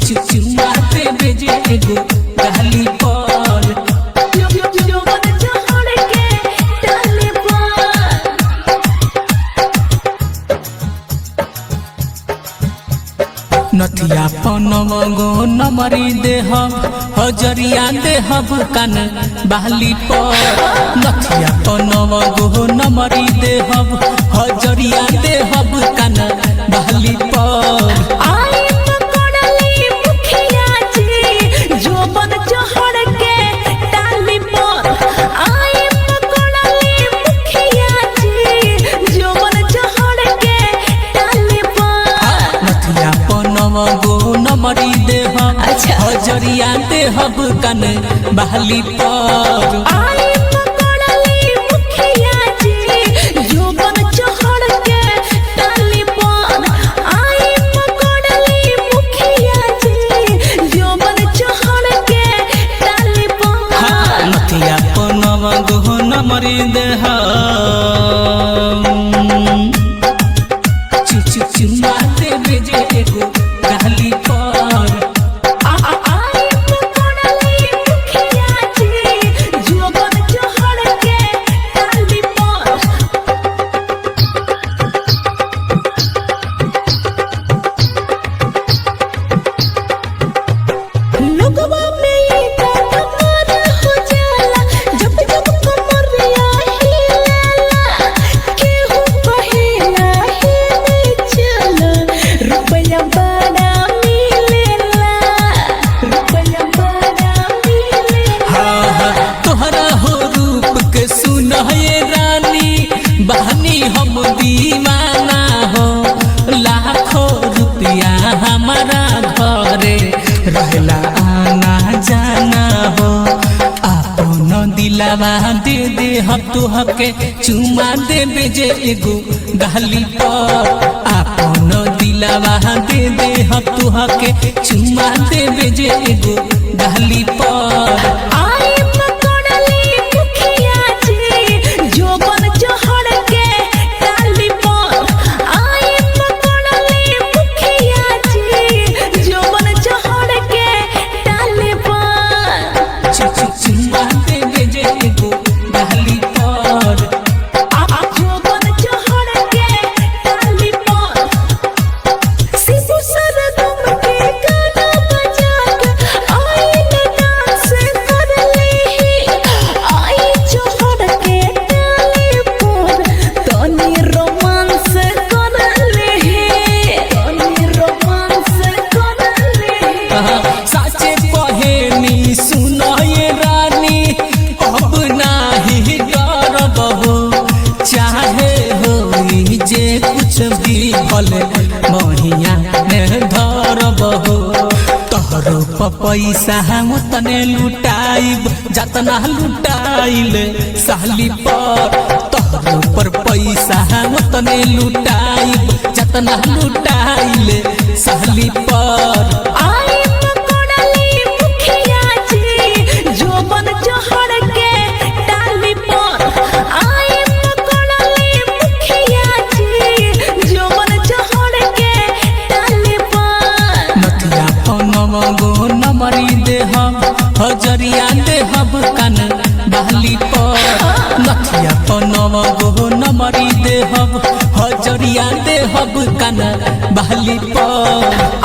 चुमा पे बेजे एगो गहली पर नथिया पनव गो नमरी देहब हजरिया देहब कान बहली पर नथिया पनव गो नमरी देहब हजरिया देहब कान बहली पर नमरी देहब हजरिया देहब कान बहली पर नथिया पनव गो नमरी देहब चुमा पे बेजे एगो गहली पर बहनी हम दीवाना हो लाखों रुपया हमारा घरे रहला आना जाना हो अपन दिलावा दे दे हम तुहके चुमा दे बेजे एगो गहली पर अपन दिलावा दे दे हम तुहके चुमा दे बेजे एगो गहली पर कुछ भी भले महिया में धरब हो तोहरो पैसा हम तने लुटाइब जतना लुटाइल साली पर तोहरो पर पैसा हम तने लुटाइब जतना लुटाइल साली पर नमरी देहब हजरिया देहब कान बहली पर नथिया पनव गो नमरी देहब हजरिया देहब कान बहली पर।